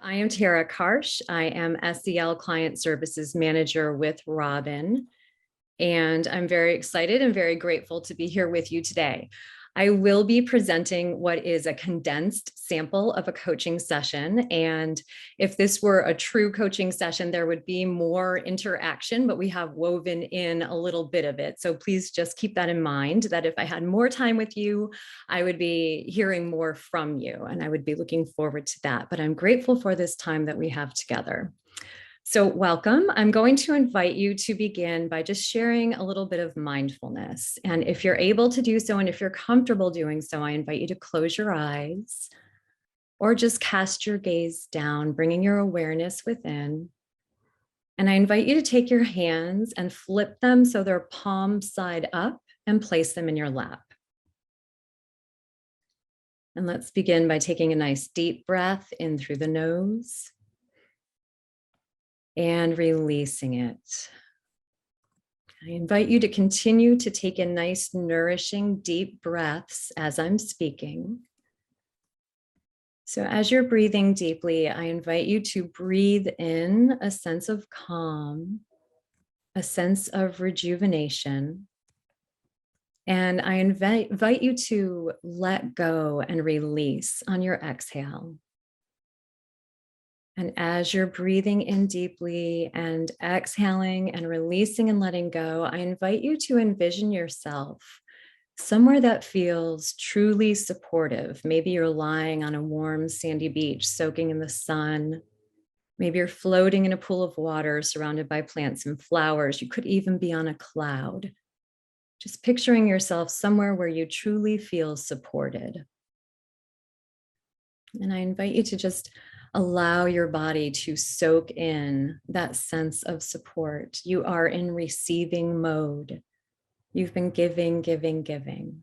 I am Tara Karch. I am SEL Client Services Manager with Robin, and I'm very excited and very grateful to be here with you today. I will be presenting what is a condensed sample of a coaching session. And if this were a true coaching session, there would be more interaction, but we have woven in a little bit of it. So please just keep that in mind, that if I had more time with you, I would be hearing more from you, and I would be looking forward to that. But I'm grateful for this time that we have together. So welcome. I'm going to invite you to begin by just sharing a little bit of mindfulness. And if you're able to do so, and if you're comfortable doing so, I invite you to close your eyes or just cast your gaze down, bringing your awareness within. And I invite you to take your hands and flip them so they're palm side up and place them in your lap. And let's begin by taking a nice deep breath in through the nose and releasing it. I invite you to continue to take in nice, nourishing, deep breaths as I'm speaking. So as you're breathing deeply, I invite you to breathe in a sense of calm, a sense of rejuvenation. And I invite you to let go and release on your exhale. And as you're breathing in deeply and exhaling and releasing and letting go, I invite you to envision yourself somewhere that feels truly supportive. Maybe you're lying on a warm sandy beach, soaking in the sun. Maybe you're floating in a pool of water surrounded by plants and flowers. You could even be on a cloud. Just picturing yourself somewhere where you truly feel supported. And I invite you to just allow your body to soak in that sense of support. You are in receiving mode. You've been giving, giving, giving.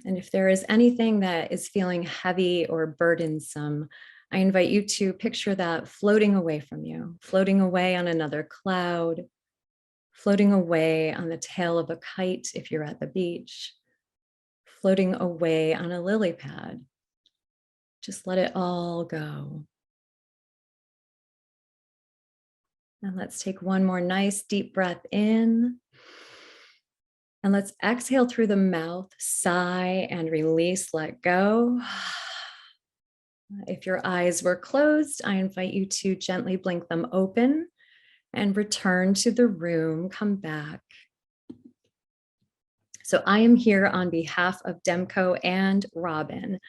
And if there is anything that is feeling heavy or burdensome, I invite you to picture that floating away from you, floating away on another cloud, floating away on the tail of a kite if you're at the beach, floating away on a lily pad. Just let it all go. And let's take one more nice deep breath in. And let's exhale through the mouth, sigh and release, let go. If your eyes were closed, I invite you to gently blink them open and return to the room, come back. So I am here on behalf of Demco and Robin.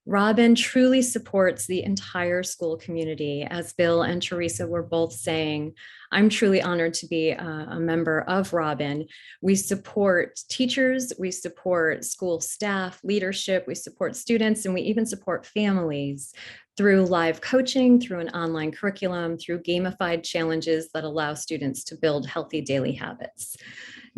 Robin truly supports the entire school community. As Bill and Teresa were both saying, I'm truly honored to be a member of Robin. We support teachers, we support school staff, leadership, we support students, and we even support families through live coaching, through an online curriculum, through gamified challenges that allow students to build healthy daily habits.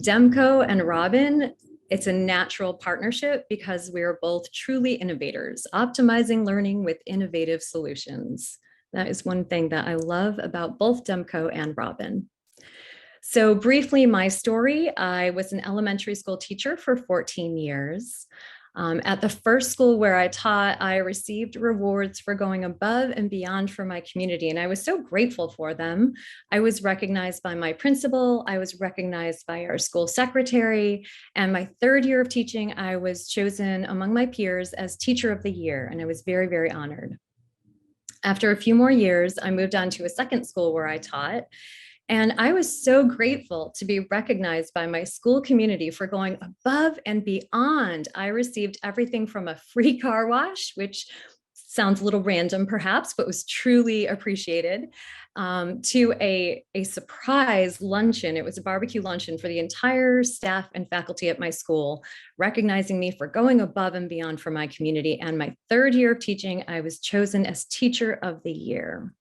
Demco and Robin, it's a natural partnership because we are both truly innovators, optimizing learning with innovative solutions. That is one thing that I love about both Demco and Robin. So briefly, my story, I was an elementary school teacher for 14 years. At the first school where I taught, I received rewards for going above and beyond for my community, and I was so grateful for them. I was recognized by my principal, I was recognized by our school secretary, and my third year of teaching, I was chosen among my peers as Teacher of the Year, and I was very, very honored. After a few more years, I moved on to a second school where I taught. And I was so grateful to be recognized by my school community for going above and beyond. I received everything from a free car wash, which sounds a little random perhaps, but was truly appreciated, to a surprise luncheon. It was a barbecue luncheon for the entire staff and faculty at my school, recognizing me for going above and beyond for my community. And my third year of teaching, I was chosen as Teacher of the Year.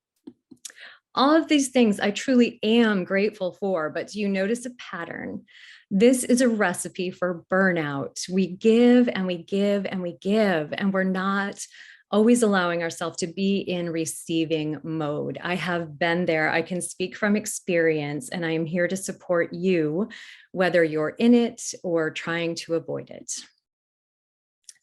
All of these things I truly am grateful for, but do you notice a pattern? This is a recipe for burnout. We give and we give and we give, and we're not always allowing ourselves to be in receiving mode. I have been there. I can speak from experience, and I am here to support you, whether you're in it or trying to avoid it.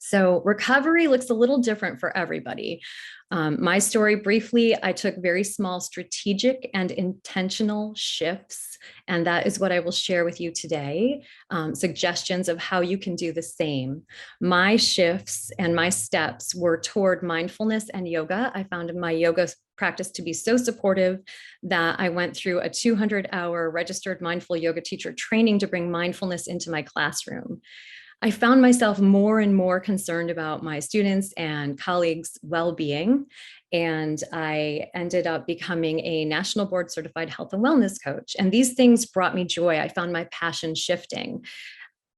So recovery looks a little different for everybody. My story briefly, I took very small strategic and intentional shifts, and that is what I will share with you today. Suggestions of how you can do the same. My shifts and my steps were toward mindfulness and yoga. I found my yoga practice to be so supportive that I went through a 200-hour registered mindful yoga teacher training to bring mindfulness into my classroom. I found myself more and more concerned about my students and colleagues' well-being, and I ended up becoming a national board certified health and wellness coach. And these things brought me joy. I found my passion shifting.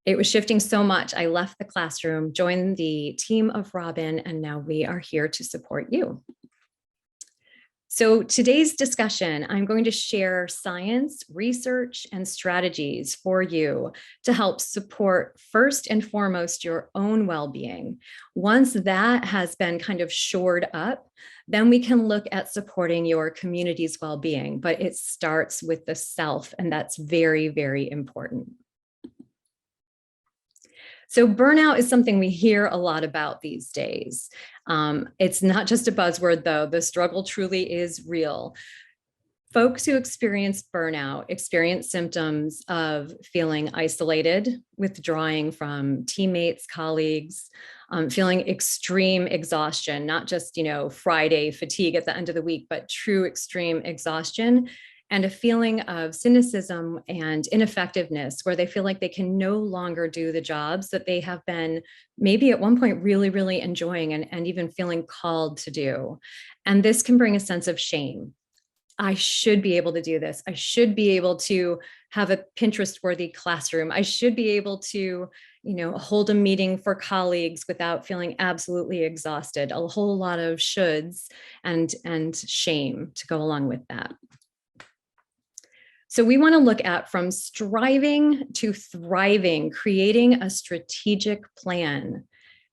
It was shifting so much. I left the classroom, joined the team of Robin, and now we are here to support you. So today's discussion, I'm going to share science, research, and strategies for you to help support first and foremost your own well-being. Once that has been kind of shored up, then we can look at supporting your community's well-being, but it starts with the self, and that's very, very important. So burnout is something we hear a lot about these days. It's not just a buzzword, though. The struggle truly is real. Folks who experience burnout experience symptoms of feeling isolated, withdrawing from teammates, colleagues, feeling extreme exhaustion, not just, Friday fatigue at the end of the week, but true extreme exhaustion, and a feeling of cynicism and ineffectiveness where they feel like they can no longer do the jobs that they have been maybe at one point really, really enjoying and even feeling called to do. And this can bring a sense of shame. I should be able to do this. I should be able to have a Pinterest-worthy classroom. I should be able to, hold a meeting for colleagues without feeling absolutely exhausted. A whole lot of shoulds and shame to go along with that. So we want to look at from striving to thriving, creating a strategic plan.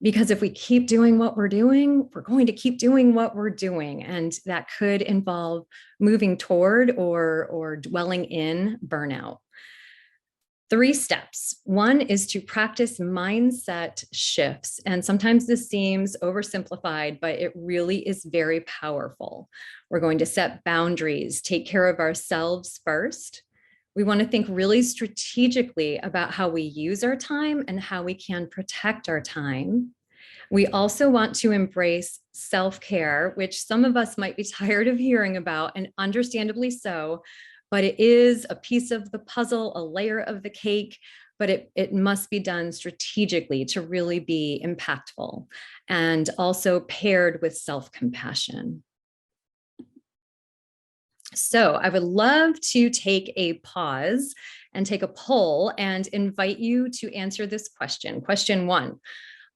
Because if we keep doing what we're doing, we're going to keep doing what we're doing. And that could involve moving toward or dwelling in burnout. 3 steps. One is to practice mindset shifts. And sometimes this seems oversimplified, but it really is very powerful. We're going to set boundaries, take care of ourselves first. We want to think really strategically about how we use our time and how we can protect our time. We also want to embrace self-care, which some of us might be tired of hearing about, and understandably so, but it is a piece of the puzzle, a layer of the cake, but it must be done strategically to really be impactful, and also paired with self-compassion. So I would love to take a pause and take a poll and invite you to answer this question. Question 1,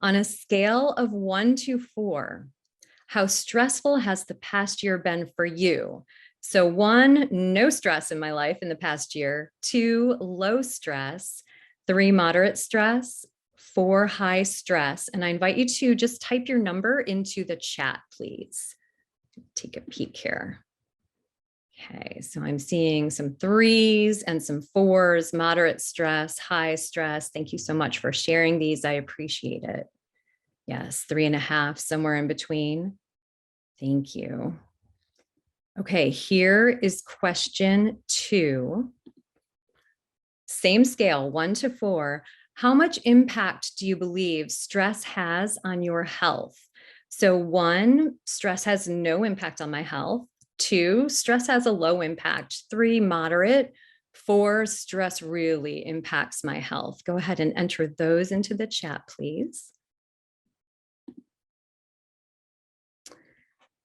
on a scale of 1 to 4, how stressful has the past year been for you? So 1, no stress in my life in the past year. 2, low stress. 3, moderate stress. 4, high stress. And I invite you to just type your number into the chat, please. Take a peek here. Okay, so I'm seeing some 3s and some 4s, moderate stress, high stress. Thank you so much for sharing these. I appreciate it. Yes, 3.5, somewhere in between. Thank you. Okay, here is question 2. Same scale, 1 to 4. How much impact do you believe stress has on your health? So 1, stress has no impact on my health. 2, stress has a low impact. 3, moderate. 4, stress really impacts my health. Go ahead and enter those into the chat, please.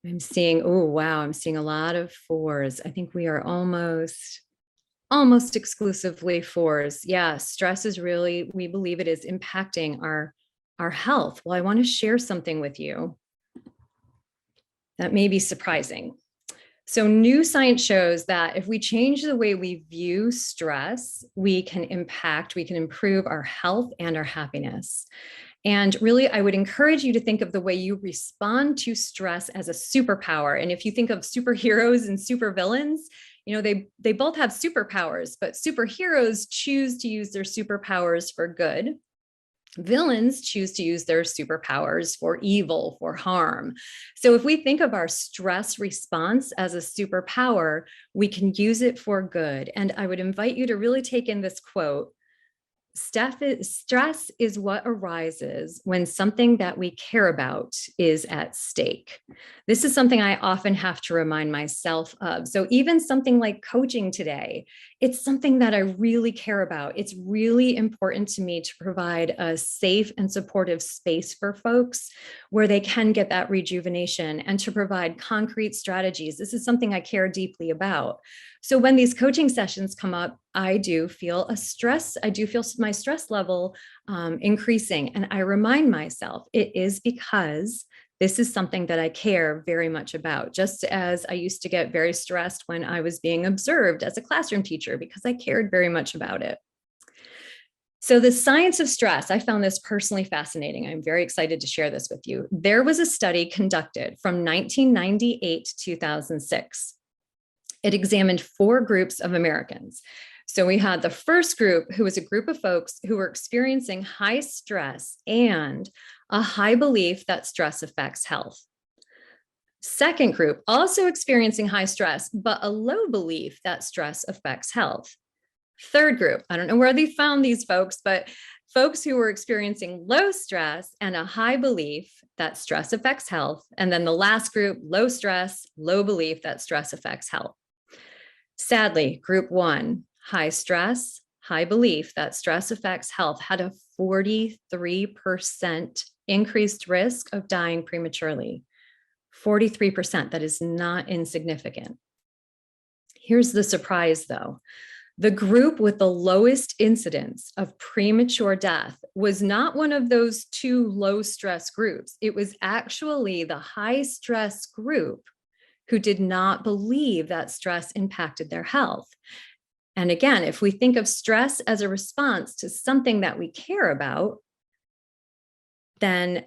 I'm seeing, oh, wow, I'm seeing a lot of 4s. I think we are almost exclusively 4s. Yeah, stress is really, we believe it is impacting our health. Well, I want to share something with you that may be surprising. So new science shows that if we change the way we view stress, we can improve our health and our happiness. And really, I would encourage you to think of the way you respond to stress as a superpower. And if you think of superheroes and supervillains, they both have superpowers, but superheroes choose to use their superpowers for good. Villains choose to use their superpowers for evil, for harm. So if we think of our stress response as a superpower, we can use it for good. And I would invite you to really take in this quote. Stress is what arises when something that we care about is at stake. This is something I often have to remind myself of. So even something like coaching today, it's something that I really care about. It's really important to me to provide a safe and supportive space for folks where they can get that rejuvenation and to provide concrete strategies. This is something I care deeply about. So when these coaching sessions come up, I do feel my stress level increasing. And I remind myself it is because this is something that I care very much about, just as I used to get very stressed when I was being observed as a classroom teacher because I cared very much about it. So the science of stress, I found this personally fascinating. I'm very excited to share this with you. There was a study conducted from 1998 to 2006. It examined 4 groups of Americans. So we had the first group, who was a group of folks who were experiencing high stress and a high belief that stress affects health. Second group, also experiencing high stress, but a low belief that stress affects health. Third group, I don't know where they found these folks, but folks who were experiencing low stress and a high belief that stress affects health. And then the last group, low stress, low belief that stress affects health. Sadly, group 1, high stress, high belief that stress affects health, had a 43% increased risk of dying prematurely. 43%, that is not insignificant. Here's the surprise though. The group with the lowest incidence of premature death was not one of those 2 low stress groups. It was actually the high stress group who did not believe that stress impacted their health. And again, if we think of stress as a response to something that we care about, then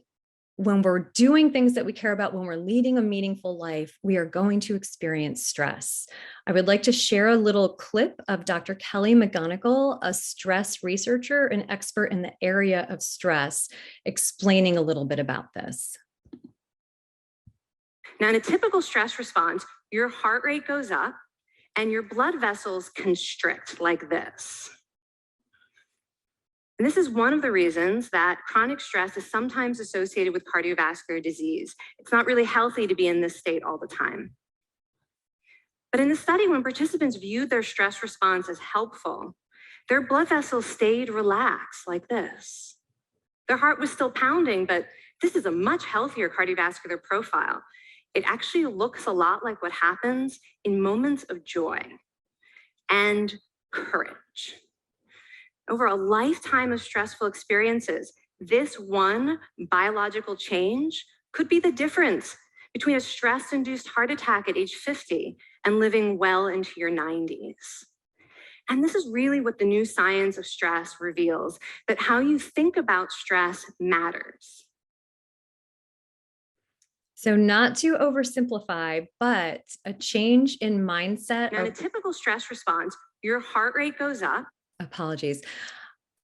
when we're doing things that we care about, when we're leading a meaningful life, we are going to experience stress. I would like to share a little clip of Dr. Kelly McGonigal, a stress researcher and expert in the area of stress, explaining a little bit about this. Now, in a typical stress response, your heart rate goes up and your blood vessels constrict like this. And this is one of the reasons that chronic stress is sometimes associated with cardiovascular disease. It's not really healthy to be in this state all the time. But in the study, when participants viewed their stress response as helpful, their blood vessels stayed relaxed like this. Their heart was still pounding, but this is a much healthier cardiovascular profile. It actually looks a lot like what happens in moments of joy and courage. Over a lifetime of stressful experiences, this one biological change could be the difference between a stress-induced heart attack at age 50 and living well into your 90s. And this is really what the new science of stress reveals, that how you think about stress matters. So not to oversimplify, but a change in mindset. Now, in a typical stress response, your heart rate goes up. Apologies.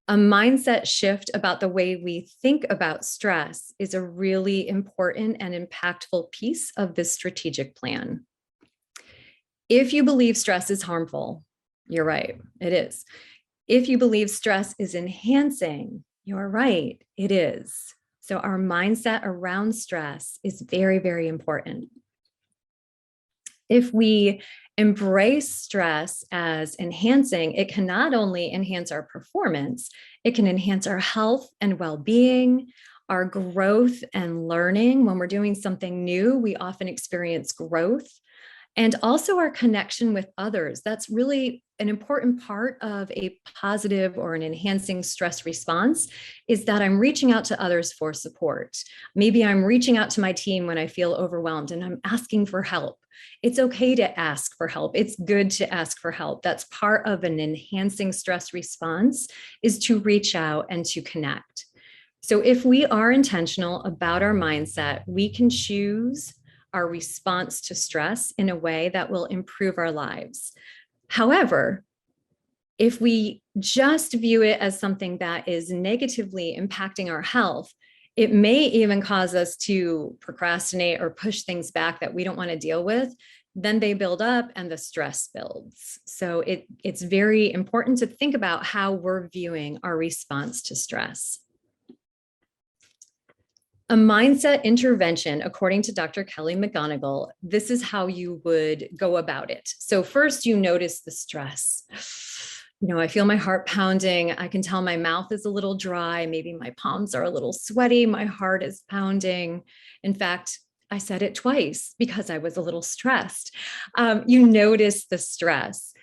A mindset shift about the way we think about stress is a really important and impactful piece of this strategic plan. If you believe stress is harmful, you're right, it is. If you believe stress is enhancing, you're right, it is. So our mindset around stress is very, very important. If we embrace stress as enhancing, it can not only enhance our performance, it can enhance our health and well-being, our growth and learning. When we're doing something new, we often experience growth. And also our connection with others. That's really an important part of a positive or an enhancing stress response, is that I'm reaching out to others for support. Maybe I'm reaching out to my team when I feel overwhelmed and I'm asking for help. It's okay to ask for help. It's good to ask for help. That's part of an enhancing stress response, is to reach out and to connect. So if we are intentional about our mindset, we can choose our response to stress in a way that will improve our lives. However, If we just view it as something that is negatively impacting our health, it may even cause us to procrastinate or push things back that we don't want to deal with. Then they build up and the stress builds. So it's very important to think about how we're viewing our response to stress. A mindset intervention, according to Dr.Kelly McGonigal, this is how you would go about it. So first you notice the stress. I feel my heart pounding. I can tell my mouth is a little dry. Maybe my palms are a little sweaty. My heart is pounding. In fact, I said it twice because I was a little stressed. You notice the stress.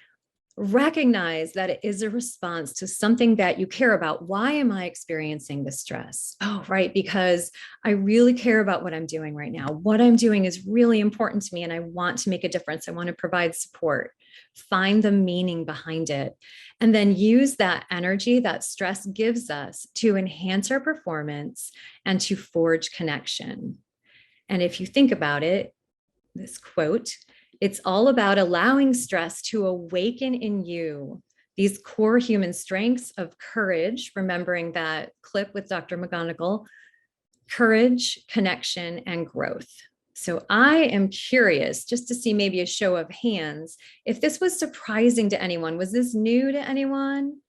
Recognize that it is a response to something that you care about. Why am I experiencing the stress? Oh, right, because I really care about what I'm doing right now. What I'm doing is really important to me and I want to make a difference. I want to provide support. Find the meaning behind it. And then use that energy that stress gives us to enhance our performance and to forge connection. And if you think about it, this quote, it's all about allowing stress to awaken in you these core human strengths of courage, remembering that clip with Dr. McGonigal, courage, connection, and growth. So I am curious just to see maybe a show of hands, if this was surprising to anyone. Was this new to anyone?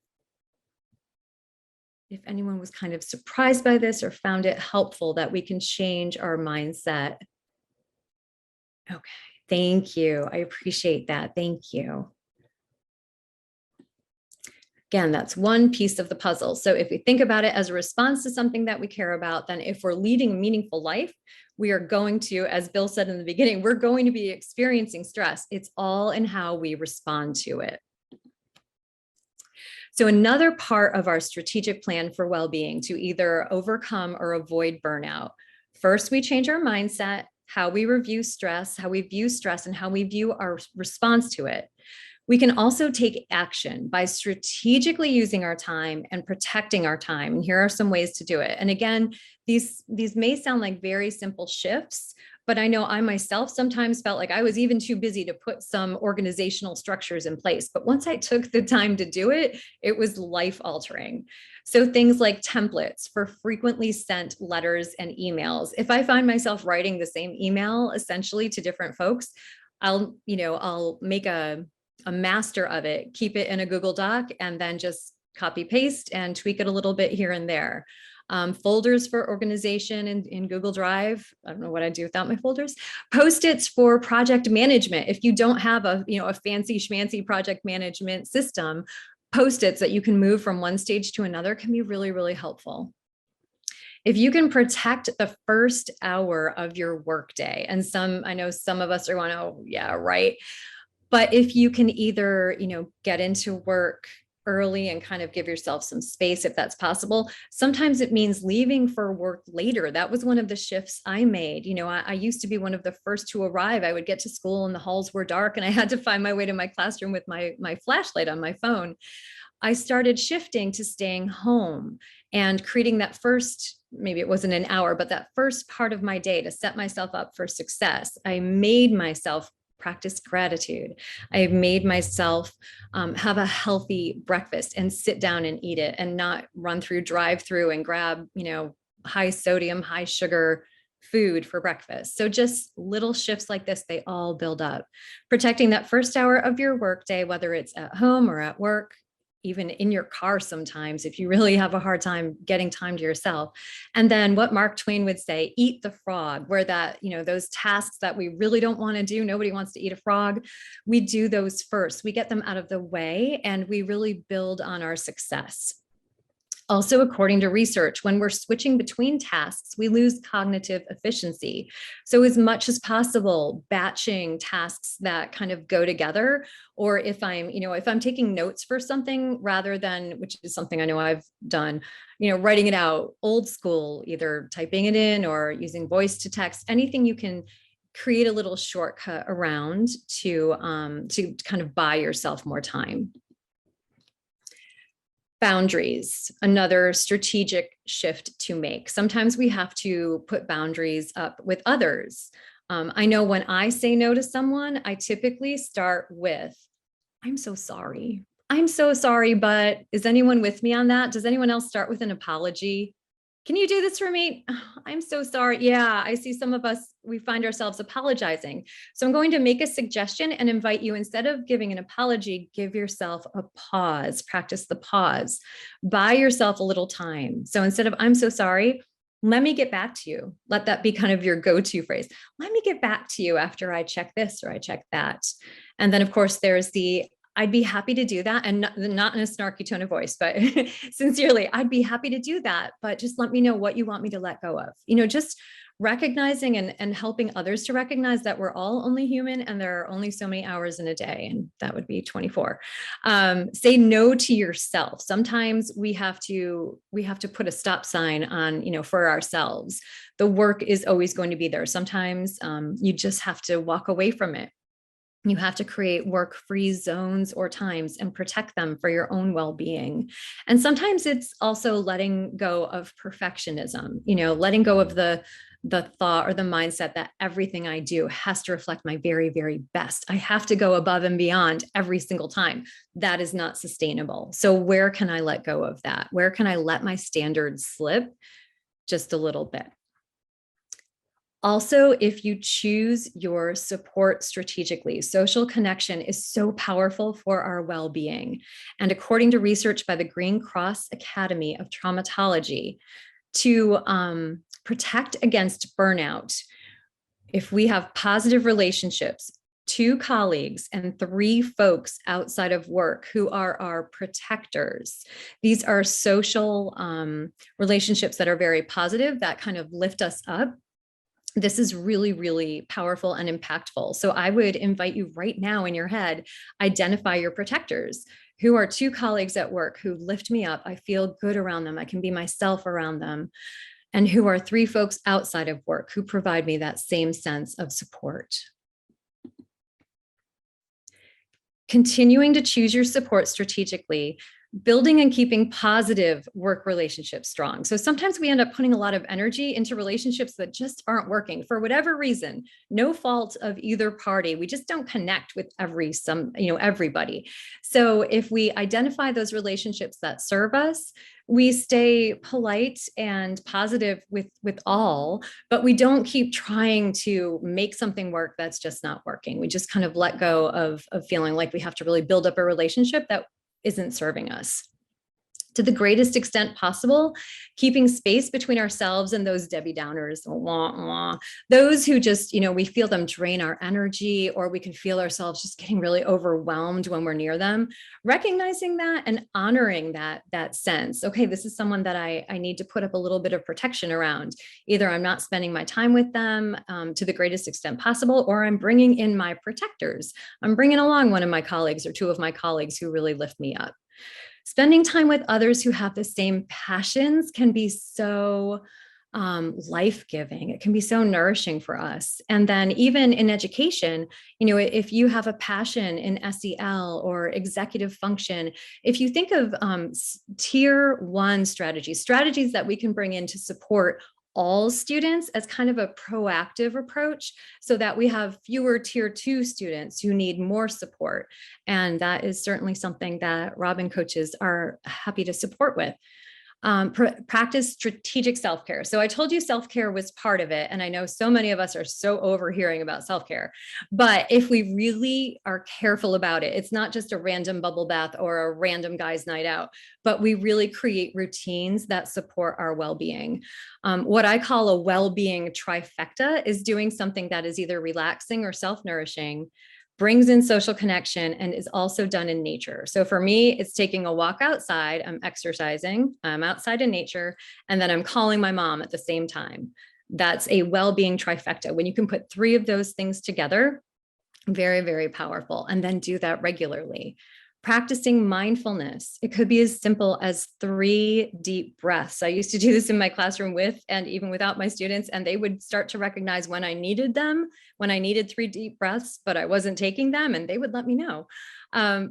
If anyone was kind of surprised by this or found it helpful that we can change our mindset. Okay. Thank you. I appreciate that. Thank you. Again, that's one piece of the puzzle. So if we think about it as a response to something that we care about, then if we're leading a meaningful life, we are going to, as Bill said in the beginning, we're going to be experiencing stress. It's all in how we respond to it. So another part of our strategic plan for well-being to either overcome or avoid burnout. First, we change our mindset, how we review stress, how we view stress, and how we view our response to it. We can also take action by strategically using our time and protecting our time. And here are some ways to do it. And again, these may sound like very simple shifts, but I know I myself sometimes felt like I was even too busy to put some organizational structures in place. But once I took the time to do it, it was life altering. So things like templates for frequently sent letters and emails. If I find myself writing the same email essentially to different folks, I'll make a master of it, keep it in a Google Doc, and then just copy paste and tweak it a little bit here and there. Folders for organization in Google Drive. I don't know what I'd do without my folders. Post-its for project management. If you don't have a fancy schmancy project management system, Post-its that you can move from one stage to another can be really, really helpful. If you can protect the first hour of your workday, and I know some of us are going, oh yeah, right. But if you can either, get into work early and kind of give yourself some space if that's possible. Sometimes it means leaving for work later. That was one of the shifts I made. I used to be one of the first to arrive. I would get to school and the halls were dark and I had to find my way to my classroom with my flashlight on my phone. I started shifting to staying home and creating that first, maybe it wasn't an hour, but that first part of my day to set myself up for success. I made myself practice gratitude. I made myself have a healthy breakfast and sit down and eat it and not run through drive-through and grab, high sodium, high sugar food for breakfast. So just little shifts like this, they all build up. Protecting that first hour of your workday, whether it's at home or at work, even in your car sometimes, if you really have a hard time getting time to yourself. And then what Mark Twain would say, eat the frog, where that, those tasks that we really don't want to do, nobody wants to eat a frog. We do those first. We get them out of the way and we really build on our success. Also, according to research, when we're switching between tasks, we lose cognitive efficiency. So as much as possible, batching tasks that kind of go together, or if I'm taking notes for something rather than, which is something I know I've done, writing it out old school, either typing it in or using voice to text, anything you can create a little shortcut around to kind of buy yourself more time. Boundaries, another strategic shift to make. Sometimes we have to put boundaries up with others. I know when I say no to someone, I typically start with, I'm so sorry. I'm so sorry, but is anyone with me on that? Does anyone else start with an apology? Can you do this for me? I'm so sorry. Yeah, I see some of us, we find ourselves apologizing. So I'm going to make a suggestion and invite you, instead of giving an apology, give yourself a pause, practice the pause, buy yourself a little time. So instead of, I'm so sorry, let me get back to you. Let that be kind of your go-to phrase. Let me get back to you after I check this or I check that. And then of course there's the, I'd be happy to do that. And not in a snarky tone of voice, but sincerely, I'd be happy to do that. But just let me know what you want me to let go of. Just recognizing and helping others to recognize that we're all only human and there are only so many hours in a day. And that would be 24. Say no to yourself. Sometimes we have to put a stop sign on, for ourselves. The work is always going to be there. Sometimes you just have to walk away from it. You have to create work-free zones or times and protect them for your own well-being. And sometimes it's also letting go of perfectionism, letting go of the thought or the mindset that everything I do has to reflect my very, very best. I have to go above and beyond every single time. That is not sustainable. So where can I let go of that? Where can I let my standards slip just a little bit? Also, if you choose your support strategically, social connection is so powerful for our well-being. And according to research by the Green Cross Academy of Traumatology, to protect against burnout, if we have positive relationships, 2 colleagues and 3 folks outside of work who are our protectors. These are social relationships that are very positive, that kind of lift us up. This is really, really powerful and impactful. So I would invite you right now in your head, identify your protectors. Who are 2 colleagues at work who lift me up? I feel good around them. I can be myself around them. And who are 3 folks outside of work who provide me that same sense of support. Continuing to choose your support strategically, building and keeping positive work relationships strong. So sometimes we end up putting a lot of energy into relationships that just aren't working for whatever reason, no fault of either party. We just don't connect with everybody. So if we identify those relationships that serve us, we stay polite and positive with all, but we don't keep trying to make something work that's just not working. We just kind of let go of feeling like we have to really build up a relationship that isn't serving us. To the greatest extent possible, keeping space between ourselves and those Debbie Downers, those who just, we feel them drain our energy, or we can feel ourselves just getting really overwhelmed when we're near them. Recognizing that and honoring that sense. Okay, this is someone that I need to put up a little bit of protection around. Either I'm not spending my time with them to the greatest extent possible, or I'm bringing in my protectors. I'm bringing along one of my colleagues or 2 of my colleagues who really lift me up. Spending time with others who have the same passions can be so life-giving. It can be so nourishing for us. And then even in education, if you have a passion in SEL or executive function, if you think of tier 1 strategies that we can bring in to support all students as kind of a proactive approach, so that we have fewer tier 2 students who need more support. And that is certainly something that Robin coaches are happy to support with. Practice strategic self-care. So I told you self-care was part of it. And I know so many of us are so overhearing about self-care, but if we really are careful about it, it's not just a random bubble bath or a random guy's night out, but we really create routines that support our well-being. What I call a well-being trifecta is doing something that is either relaxing or self-nourishing, brings in social connection, and is also done in nature. So for me, it's taking a walk outside, I'm exercising, I'm outside in nature, and then I'm calling my mom at the same time. That's a well-being trifecta. When you can put 3 of those things together, very, very powerful. And then do that regularly. Practicing mindfulness. It could be as simple as 3 deep breaths. I used to do this in my classroom with and even without my students, and they would start to recognize when I needed them, when I needed 3 deep breaths, but I wasn't taking them, and they would let me know.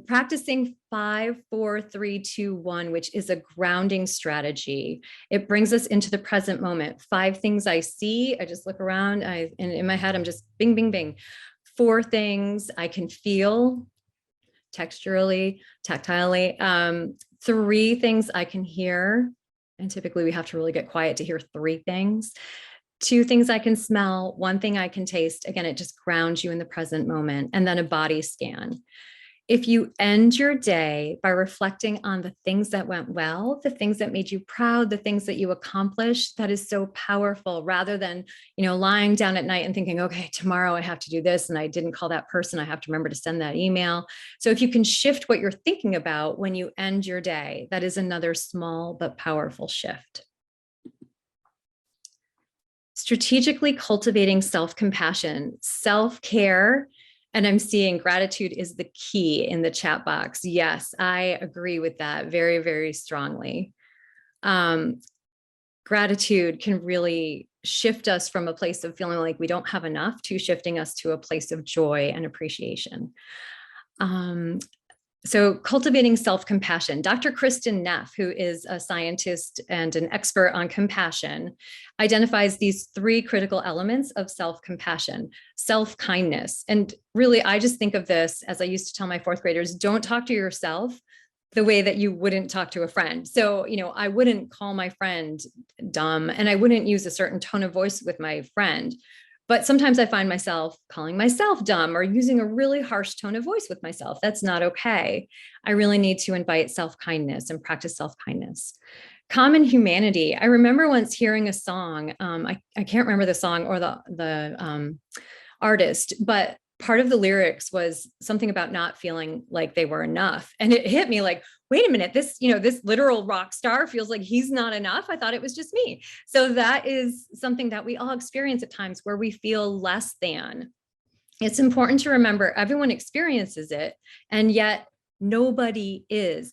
Practicing 5, 4, 3, 2, 1, which is a grounding strategy. It brings us into the present moment. 5 things I see. I just look around. And in my head, I'm just bing, bing, bing. 4 things I can feel. texturally, tactilely. Three things I can hear, and typically we have to really get quiet to hear three things. Two things I can smell, one thing I can taste. Again, it just grounds you in the present moment. And then a body scan. If you end your day by reflecting on the things that went well, the things that made you proud, the things that you accomplished, that is so powerful, rather than, lying down at night and thinking, okay, tomorrow I have to do this and I didn't call that person, I have to remember to send that email. So if you can shift what you're thinking about when you end your day, that is another small but powerful shift. Strategically cultivating self-compassion, self-care. And I'm seeing gratitude is the key in the chat box. Yes, I agree with that very, very strongly. Gratitude can really shift us from a place of feeling like we don't have enough to shifting us to a place of joy and appreciation. So cultivating self-compassion. Dr. Kristen Neff, who is a scientist and an expert on compassion, identifies these three critical elements of self-compassion: self-kindness. And really, I just think of this, as I used to tell my fourth graders, don't talk to yourself the way that you wouldn't talk to a friend. So, I wouldn't call my friend dumb, and I wouldn't use a certain tone of voice with my friend. But sometimes I find myself calling myself dumb or using a really harsh tone of voice with myself. That's not okay. I really need to invite self-kindness and practice self-kindness. Common humanity. I remember once hearing a song. I can't remember the song or the artist, but part of the lyrics was something about not feeling like they were enough. And it hit me like, wait a minute, this literal rock star feels like he's not enough. I thought it was just me. So that is something that we all experience at times, where we feel less than. It's important to remember everyone experiences it, and yet nobody is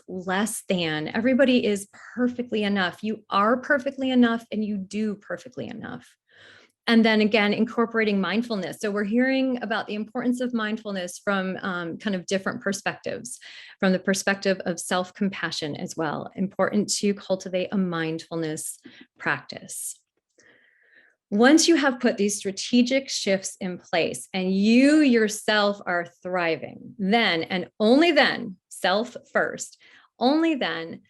less than. Everybody is perfectly enough. You are perfectly enough, and you do perfectly enough. And then again, incorporating mindfulness. So we're hearing about the importance of mindfulness from kind of different perspectives, from the perspective of self-compassion as well. Important to cultivate a mindfulness practice. Once you have put these strategic shifts in place and you yourself are thriving, then and only then, self first, only then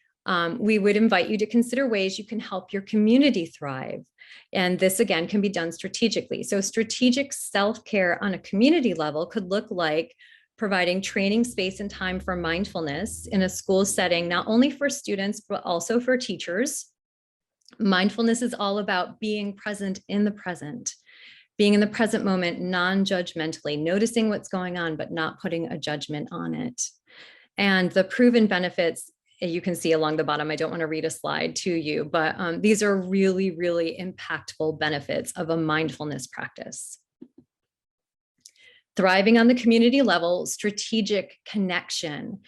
we would invite you to consider ways you can help your community thrive. And this, again, can be done strategically. So strategic self-care on a community level could look like providing training space and time for mindfulness in a school setting, not only for students, but also for teachers. Mindfulness is all about being present in the present, being in the present moment, non-judgmentally, noticing what's going on, but not putting a judgment on it. And the proven benefits you can see along the bottom. I don't want to read a slide to you, but these are really, really impactful benefits of a mindfulness practice. Thriving on the community level, strategic connection.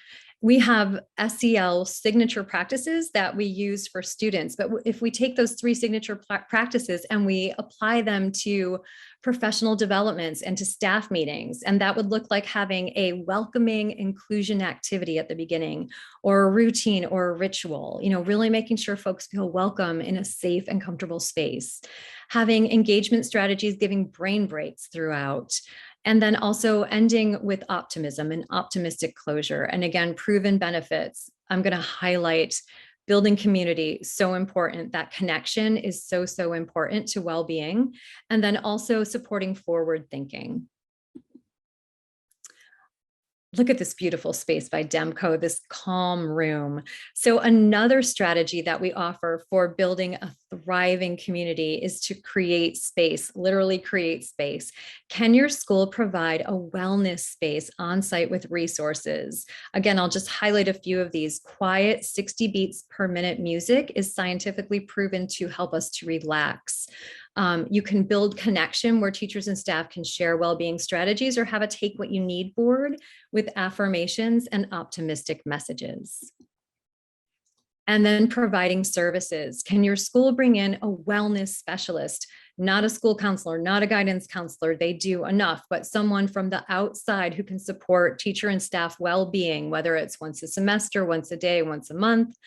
We have SEL signature practices that we use for students, but if we take those three signature practices and we apply them to professional developments and to staff meetings, and that would look like having a welcoming inclusion activity at the beginning, or a routine or a ritual, really making sure folks feel welcome in a safe and comfortable space, having engagement strategies, giving brain breaks throughout, and then also ending with optimism and optimistic closure. And again, proven benefits. I'm going to highlight building community, so important. That connection is so, so important to well-being. And then also supporting forward thinking. Look at this beautiful space by Demco, this calm room. So another strategy that we offer for building a thriving community is to create space, literally create space. Can your school provide a wellness space on site with resources? Again, I'll just highlight a few of these. Quiet 60 beats per minute music is scientifically proven to help us to relax. You can build connection where teachers and staff can share well-being strategies, or have a take what you need board with affirmations and optimistic messages. And then providing services. Can your school bring in a wellness specialist not a school counselor, not a guidance counselor. They do enough, but someone from the outside who can support teacher and staff well-being, whether it's once a semester, once a day, once a month.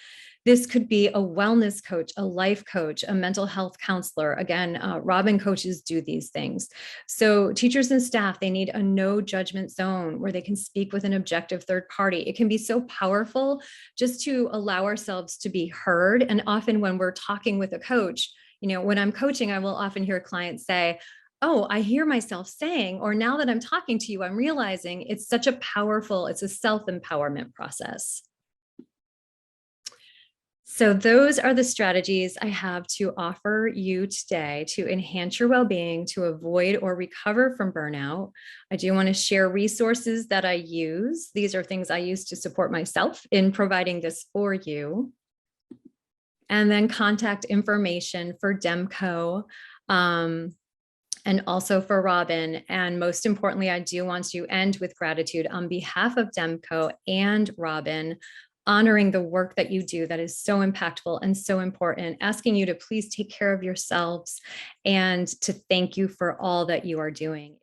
This could be a wellness coach, a life coach, a mental health counselor. Again, Robin coaches do these things. So teachers and staff, they need a no judgment zone where they can speak with an objective third party. It can be so powerful just to allow ourselves to be heard. And often when we're talking with a coach, when I'm coaching, I will often hear clients say, oh, I hear myself saying, or now that I'm talking to you, I'm realizing it's such a powerful, it's a self-empowerment process. So those are the strategies I have to offer you today to enhance your well-being, to avoid or recover from burnout. I do want to share resources that I use. These are things I use to support myself in providing this for you. And then contact information for Demco, and also for Robin. And most importantly, I do want to end with gratitude on behalf of Demco and Robin, honoring the work that you do that is so impactful and so important, asking you to please take care of yourselves and to thank you for all that you are doing.